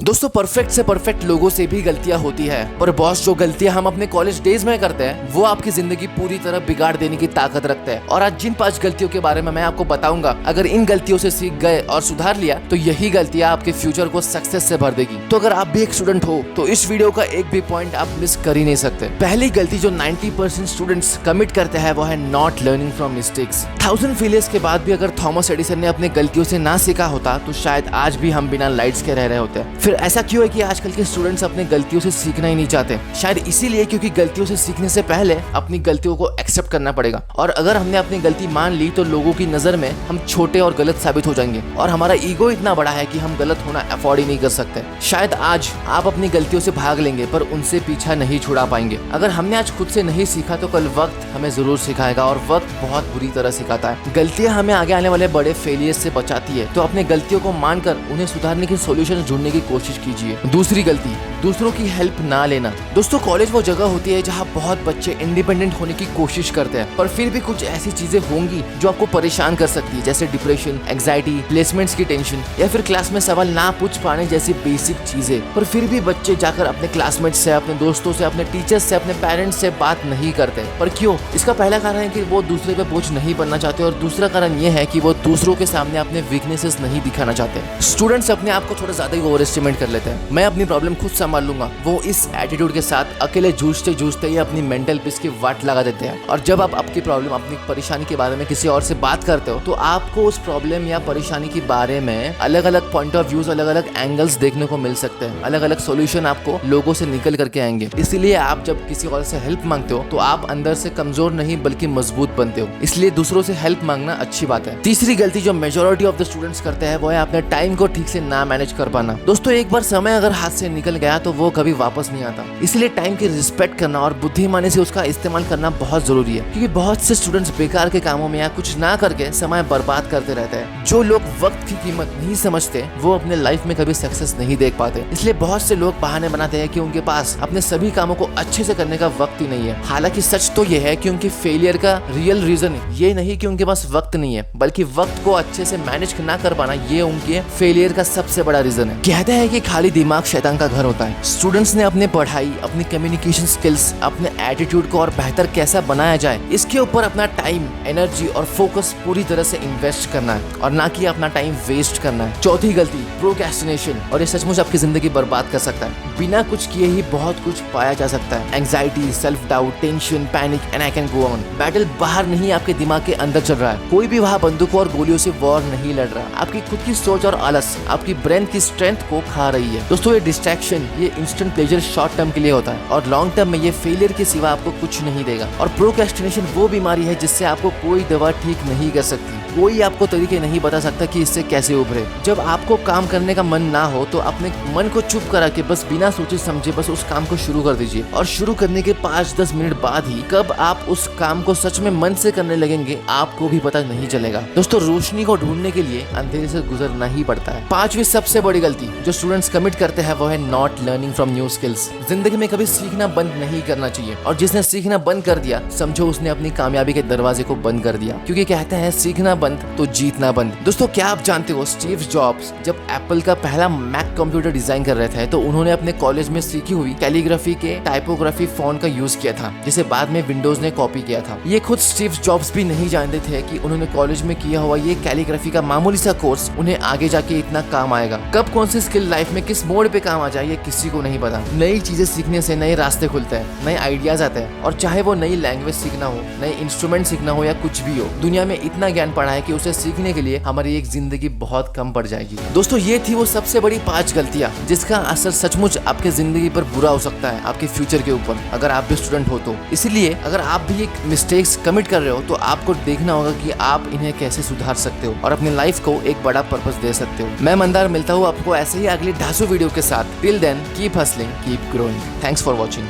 दोस्तों परफेक्ट से परफेक्ट लोगों से भी गलतियां होती है, पर बॉस जो गलतियां हम अपने कॉलेज डेज में करते हैं वो आपकी जिंदगी पूरी तरह बिगाड़ देने की ताकत रखते हैं। और आज जिन 5 गलतियों के बारे में मैं आपको बताऊंगा, अगर इन गलतियों से सीख गए और सुधार लिया तो यही गलतियां आपके फ्यूचर को सक्सेस से भर देगी। तो अगर आप भी एक स्टूडेंट हो तो इस वीडियो का एक भी पॉइंट आप मिस कर ही नहीं सकते। पहली गलती जो 90% स्टूडेंट्स कमिट करते हैं वो है not learning from mistakes. 1000 failures के बाद भी अगर थॉमस एडिसन ने अपने गलतियों से ना सीखा होता तो शायद आज भी हम बिना लाइट्स के रह रहे होते। फिर ऐसा क्यों है कि आजकल के स्टूडेंट्स अपने गलतियों से सीखना ही नहीं चाहते? शायद इसीलिए क्योंकि गलतियों से सीखने से पहले अपनी गलतियों को एक्सेप्ट करना पड़ेगा, और अगर हमने अपनी गलती मान ली तो लोगों की नजर में हम छोटे और गलत साबित हो जाएंगे, और हमारा ईगो इतना बड़ा है कि हम गलत होना अफोर्ड ही नहीं कर सकते। शायद आज आप अपनी गलतियों से भाग लेंगे पर उनसे पीछा नहीं छुड़ा पाएंगे। अगर हमने आज खुद से नहीं सीखा तो कल वक्त हमें जरूर सिखाएगा, और वक्त बहुत बुरी तरह सिखाता है। गलतियां हमें आगे आने वाले बड़े फेलियर्स से बचाती है, तो अपने गलतियों को मानकर उन्हें सुधारने के सॉल्यूशन ढूंढने की कोशिश कीजिए। दूसरी गलती, दूसरों की हेल्प ना लेना। दोस्तों कॉलेज वो जगह होती है जहाँ बहुत बच्चे इंडिपेंडेंट होने की कोशिश करते हैं, पर फिर भी कुछ ऐसी चीजें होंगी जो आपको परेशान कर सकती है, जैसे डिप्रेशन, एंजाइटी, प्लेसमेंट्स की टेंशन, या फिर क्लास में सवाल ना पूछ पाने जैसी बेसिक चीजें। पर फिर भी बच्चे जाकर अपने क्लासमेट्स से, अपने दोस्तों से, अपने टीचर्स से, अपने पेरेंट्स से बात नहीं करते। पर क्यों? इसका पहला कारण है कि वो दूसरे पे बोझ नहीं बनना चाहते, और दूसरा कारण ये है कि वो दूसरों के सामने अपने वीकनेसेस नहीं दिखाना चाहते। स्टूडेंट्स अपने आप को थोड़ा ज्यादा ही ओवर एस्टिमेट कर लेते हैं। मैं अपनी प्रॉब्लम खुद संभाल लूंगा, वो इस एटीट्यूड के साथ अकेले जूझते जूझते ही अपनी मेंटल पीस की वाट लगा देते हैं। और जब आप आपकी प्रॉब्लम, अपनी परेशानी के बारे में किसी और से बात करते हो तो आपको उस प्रॉब्लम या परेशानी के बारे में अलग अलग पॉइंट ऑफ व्यूज, अलग अलग एंगल्स देखने को मिल सकते हैं। अलग अलग सॉल्यूशन आपको लोगों से निकल करके आएंगे। इसीलिए आप जब किसी और से हेल्प मांगते हो तो आप अंदर से कमजोर नहीं बल्कि मजबूत बनते हो। इसलिए दूसरों से हेल्प मांगना अच्छी बात है। तीसरी गलती जो मेजॉरिटी ऑफ द स्टूडेंट्स करते हैं वो है अपने टाइम को ठीक से ना मैनेज कर पाना। दोस्तों एक बार समय अगर हाथ से निकल गया तो वो कभी वापस नहीं आता। इसलिए टाइम की रिस्पेक्ट करना और बुद्धिमानी से उसका इस्तेमाल करना बहुत जरूरी है, क्योंकि बहुत से स्टूडेंट्स बेकार के कामों में या कुछ ना करके समय बर्बाद करते रहते हैं। जो लोग वक्त की कीमत नहीं समझते वो अपने लाइफ में कभी सक्सेस नहीं देख पाते। इसलिए बहुत से लोग बहाने बनाते हैं कि उनके पास अपने सभी कामों को अच्छे से करने का वक्त ही नहीं है। हालांकि सच तो ये है कि उनके फेलियर का रियल रीजन ये नहीं कि उनके पास वक्त नहीं है, बल्कि वक्त को अच्छे से मैनेज ना कर पाना ये उनके फेलियर का सबसे बड़ा रीजन है। कहते हैं कि खाली दिमाग शैतान का घर होता है। स्टूडेंट्स ने अपने पढ़ाई, अपनी कम्युनिकेशन स्किल्स, अपने एटीट्यूड को और बेहतर कैसा बनाया जाए इसके ऊपर अपना टाइम, एनर्जी और फोकस पूरी तरह से इन्वेस्ट करना है, और ना कि अपना टाइम वेस्ट करना है। चौथी गलती, प्रोक्रेस्टिनेशन, और ये सचमुच आपकी जिंदगी बर्बाद कर सकता है। बिना कुछ किए ही बहुत कुछ पाया जा सकता है। Anxiety, self doubt, tension, panic and I can go on. Battle बाहर नहीं, आपके दिमाग के अंदर चल रहा है। कोई भी वहाँ बंदूकों और गोलियों से वॉर नहीं लड़ रहा। आपकी खुद की सोच और आलस आपकी ब्रेन की स्ट्रेंथ को खा रही है। दोस्तों ये डिस्ट्रैक्शन, ये इंस्टेंट प्लेजर शॉर्ट टर्म के लिए होता है, और लॉन्ग टर्म में ये फेलियर के सिवा आपको कुछ नहीं देगा। और प्रोक्रेस्टिनेशन वो बीमारी है जिससे आपको कोई दवा ठीक नहीं कर सकती। कोई आपको तरीके नहीं बता सकता कि इससे कैसे उभरे। जब आपको काम करने का मन ना हो तो अपने मन को चुप करा के बस बिना सोचे समझे बस उस काम को शुरू कर दीजिए, और शुरू करने के 5-10 मिनट बाद ही कब आप उस काम को सच में मन से करने लगेंगे आपको भी पता नहीं चलेगा। दोस्तों रोशनी को ढूंढने के लिए अंधेरे से गुजरना ही पड़ता है। 5वीं सबसे बड़ी गलती जो स्टूडेंट्स कमिट करते हैं वो है not learning from new skills. जिंदगी में कभी सीखना बंद नहीं करना चाहिए, और जिसने सीखना बंद कर दिया समझो उसने अपनी कामयाबी के दरवाजे को बंद कर दिया, क्योंकि कहते हैं सीखना बंद तो जीतना बंद। दोस्तों क्या आप जानते हो स्टीव जॉब्स जब एप्पल का पहला मैक कंप्यूटर डिजाइन कर रहे थे तो उन्होंने अपने कॉलेज में सीखी हुई कैलीग्राफी के टाइपोग्राफी फॉन्ट का यूज किया था, जिसे बाद में विंडोज ने कॉपी किया था। ये खुद स्टीव जॉब्स भी नहीं जानते थे कि उन्होंने कॉलेज में किया हुआ ये कैलीग्राफी का मामूली सा कोर्स उन्हें आगे जाके इतना काम आएगा। कब कौन सी स्किल लाइफ में किस मोड़ पे काम आ जाए ये किसी को नहीं पता। नई चीजें सीखने से नए रास्ते खुलते हैं, नए आइडियाज आते हैं, और चाहे वो नई लैंग्वेज सीखना हो, नए इंस्ट्रूमेंट सीखना हो या कुछ भी हो, दुनिया में इतना ज्ञान पड़ा है कि उसे सीखने के लिए हमारी एक जिंदगी बहुत कम पड़ जाएगी। दोस्तों ये थी वो सबसे बड़ी 5 गलतियां जिसका असर सचमुच आपके जिंदगी पर बुरा हो सकता है, आपके फ्यूचर के ऊपर, अगर आप भी स्टूडेंट हो तो। इसीलिए अगर आप भी एक मिस्टेक्स कमिट कर रहे हो तो आपको देखना होगा कि आप इन्हें कैसे सुधार सकते हो और अपनी लाइफ को एक बड़ा पर्पस दे सकते हो। मैं मंदार मिलता हूँ आपको ऐसे ही अगली 250 वीडियो के साथ। Till then keep hustling, keep growing. Thanks for watching.